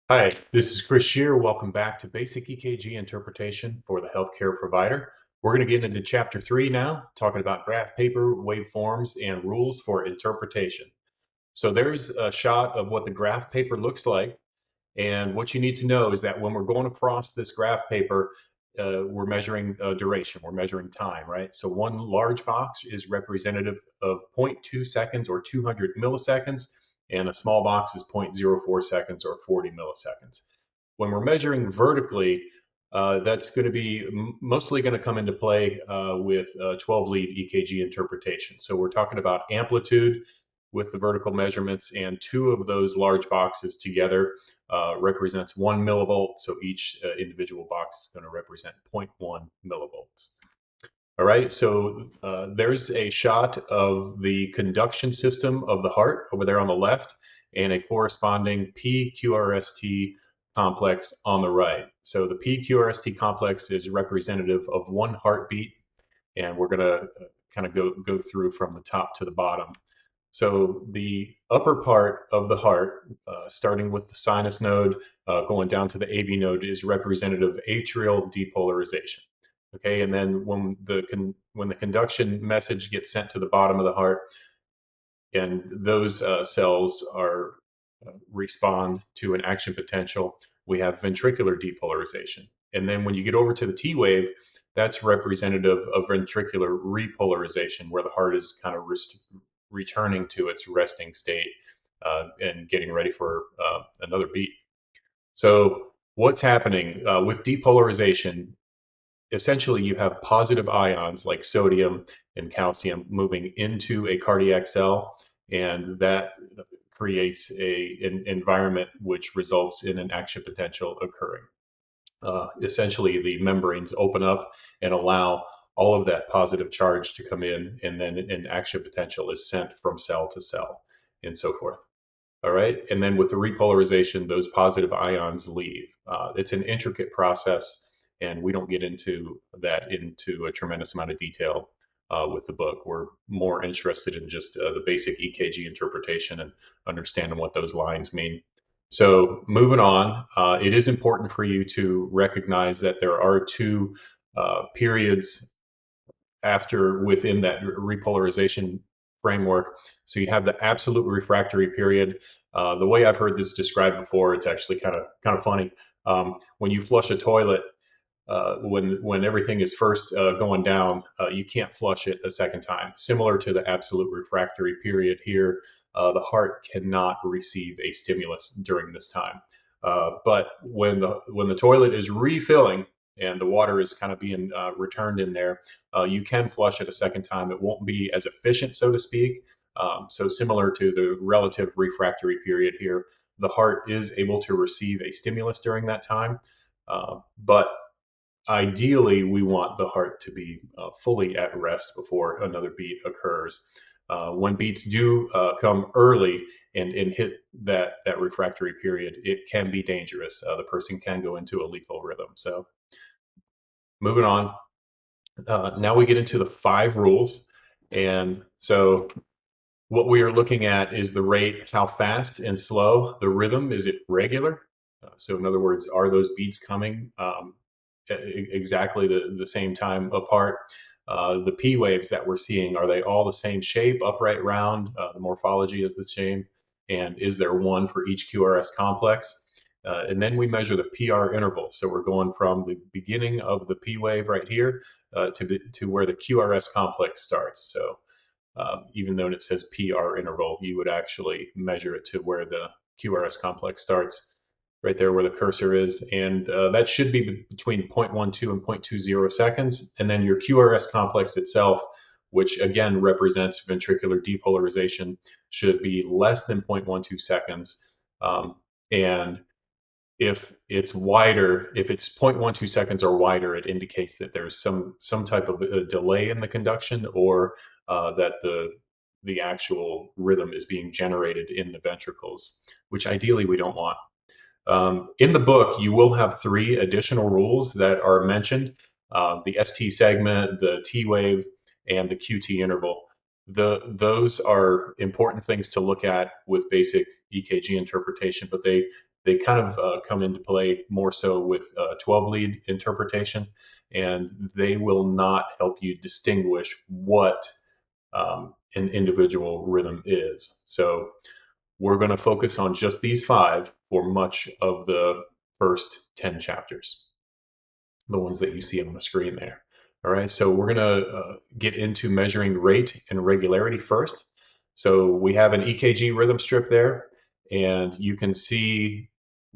Hi, this is Chris Shear. Welcome back to Basic EKG Interpretation for the Healthcare Provider. We're going to get into Chapter 3 now, talking about graph paper, waveforms, and rules for interpretation. So there's a shot of what the graph paper looks like. And what you need to know is that when we're going across this graph paper, we're measuring duration, we're measuring time, right? So one large box is representative of zero point 0.2 seconds or 200 milliseconds, and a small box is 0.04 seconds or 40 milliseconds. When we're measuring vertically, that's going to be mostly going to come into play with 12 lead EKG interpretation. So we're talking about amplitude with the vertical measurements, and two of those large boxes together represents 1 millivolt. So each individual box is going to represent 0.1 millivolts. All right, so there's a shot of the conduction system of the heart over there on the left, and a corresponding PQRST complex on the right. So the PQRST complex is representative of one heartbeat, and we're going to kind of go through from the top to the bottom. So the upper part of the heart, starting with the sinus node, going down to the AV node, is representative of atrial depolarization. Okay, and then when the conduction message gets sent to the bottom of the heart, and those cells are respond to an action potential, we have ventricular depolarization. And then when you get over to the T wave, that's representative of ventricular repolarization, where the heart is kind of returning to its resting state and getting ready for another beat. So what's happening with depolarization? Essentially, you have positive ions like sodium and calcium moving into a cardiac cell, and that creates an environment which results in an action potential occurring. Essentially, the membranes open up and allow all of that positive charge to come in, and then an action potential is sent from cell to cell and so forth. All right. And then with the repolarization, those positive ions leave. It's an intricate process, and we don't get into that into a tremendous amount of detail with the book. We're more interested in just the basic EKG interpretation and understanding what those lines mean. So, moving on, it is important for you to recognize that there are two periods after within that repolarization framework. So you have the absolute refractory period. The way I've heard this described before, it's actually kind of funny. When you flush a toilet, when everything is first going down, you can't flush it a second time. Similar to the absolute refractory period here, the heart cannot receive a stimulus during this time. But when the toilet is refilling and the water is kind of being returned in there, you can flush it a second time. It won't be as efficient, so to speak. So similar to the relative refractory period here, the heart is able to receive a stimulus during that time, but ideally, we want the heart to be fully at rest before another beat occurs. When beats do come early and hit that refractory period, it can be dangerous. The person can go into a lethal rhythm. So, moving on. Now we get into the 5 rules. And so, what we are looking at is the rate, how fast and slow. The rhythm, is it regular? So, in other words, are those beats coming exactly the same time apart? The P waves that we're seeing, are they all the same shape, upright, round? The morphology is the same. And is there one for each QRS complex? And then we measure the PR interval. So we're going from the beginning of the P wave right here to where the QRS complex starts. So even though it says PR interval, you would actually measure it to where the QRS complex starts, right there where the cursor is. And that should be between 0.12 and 0.20 seconds. And then your QRS complex itself, which again represents ventricular depolarization, should be less than 0.12 seconds. And if it's wider, if it's 0.12 seconds or wider, it indicates that there's some type of a delay in the conduction, or that the actual rhythm is being generated in the ventricles, which ideally we don't want. In the book, you will have 3 additional rules that are mentioned: the ST segment, the T wave, and the QT interval. Those are important things to look at with basic EKG interpretation, but they kind of come into play more so with 12 lead interpretation, and they will not help you distinguish what an individual rhythm is. So we're going to focus on just these 5 for much of the first 10 chapters, the ones that you see on the screen there. All right, so we're going to get into measuring rate and regularity first. So we have an EKG rhythm strip there, and you can see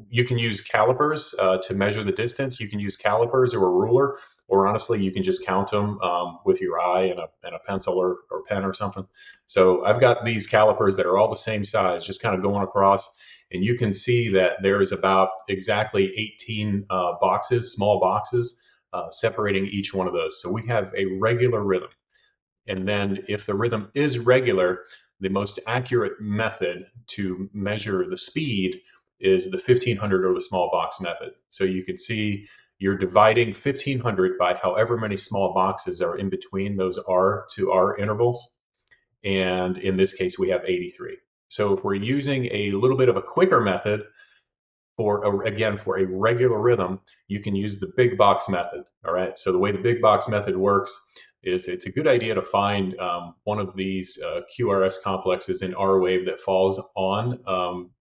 you can use calipers to measure the distance. You can use calipers or a ruler, or honestly, you can just count them with your eye and a pencil or pen or something. So I've got these calipers that are all the same size, just kind of going across, and you can see that there is about exactly 18 boxes, small boxes, separating each one of those. So we have a regular rhythm. And then if the rhythm is regular, the most accurate method to measure the speed is the 1500 or the small box method. So you can see you're dividing 1500 by however many small boxes are in between those R to R intervals. And in this case, we have 83. So if we're using a little bit of a quicker method, again, for a regular rhythm, you can use the big box method. All right. So the way the big box method works is it's a good idea to find one of these QRS complexes in R wave that falls on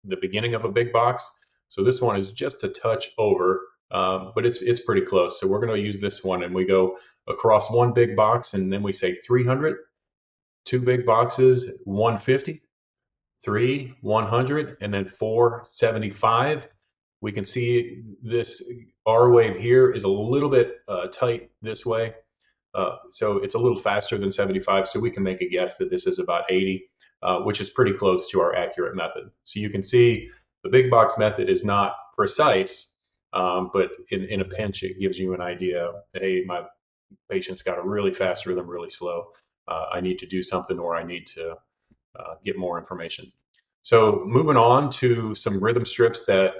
the beginning of a big box. So this one is just a touch over, but it's pretty close. So we're going to use this one, and we go across one big box, and then we say 300, 2 big boxes, 150, 3, 100, and then 4, 75. We can see this R wave here is a little bit tight this way. So it's a little faster than 75. So we can make a guess that this is about 80, which is pretty close to our accurate method. So you can see the big box method is not precise, but in a pinch, it gives you an idea. Hey, my patient's got a really fast rhythm, really slow. I need to do something, or I need to get more information. So moving on to some rhythm strips that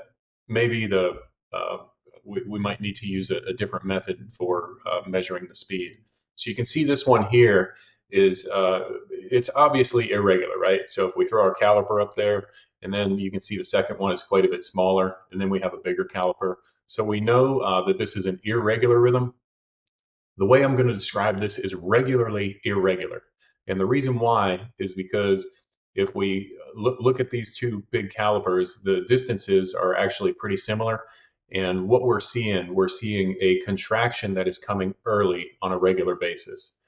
maybe uh, we might need to use a different method for measuring the speed. So you can see this one here is it's obviously irregular, right? So if we throw our caliper up there, and then you can see the second one is quite a bit smaller, and then we have a bigger caliper. So we know that this is an irregular rhythm. The way I'm going to describe this is regularly irregular. And the reason why is because if we look at these 2 big calipers, the distances are actually pretty similar. And what we're seeing a contraction that is coming early on a regular basis.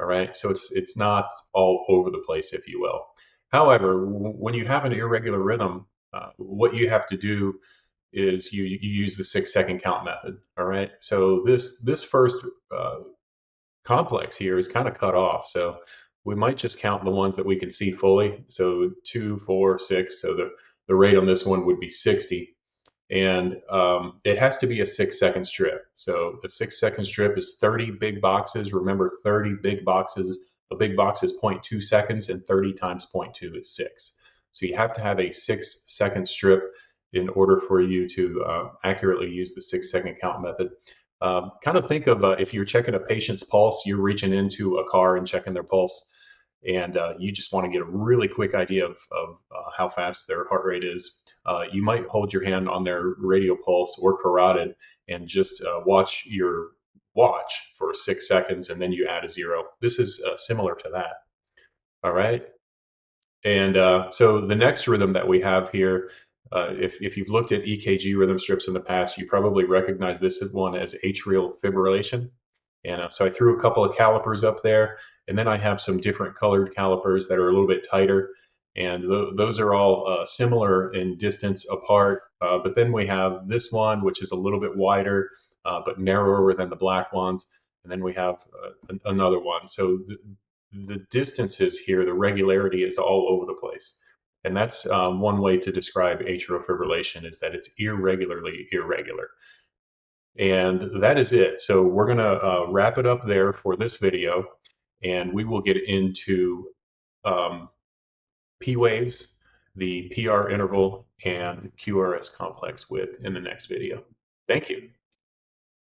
All right. So it's not all over the place, if you will. However, when you have an irregular rhythm, what you have to do is you use the 6-second count method. All right. So this first complex here is kind of cut off. So we might just count the ones that we can see fully. So 2, 4, 6. So the rate on this one would be 60. And it has to be a 6-second strip. So a 6-second strip is 30 big boxes. Remember, 30 big boxes. A big box is 0.2 seconds, and 30 times 0.2 is 6. So you have to have a 6-second strip in order for you to accurately use the 6-second count method. Kind of think of if you're checking a patient's pulse, you're reaching into a car and checking their pulse, and you just want to get a really quick idea of how fast their heart rate is. You might hold your hand on their radial pulse or carotid and just watch your watch for 6 seconds, and then you add a 0. This is similar to that. All right. And so the next rhythm that we have here, if you've looked at EKG rhythm strips in the past, you probably recognize this one as atrial fibrillation. And so I threw a couple of calipers up there, and then I have some different colored calipers that are a little bit tighter. And those are all similar in distance apart. But then we have this one, which is a little bit wider, but narrower than the black ones. And then we have another one. So the distances here, the regularity is all over the place. And that's one way to describe atrial fibrillation, is that it's irregularly irregular. And that is it. So we're going to wrap it up there for this video, and we will get into um, P waves, the PR interval, and QRS complex width in the next video. Thank you.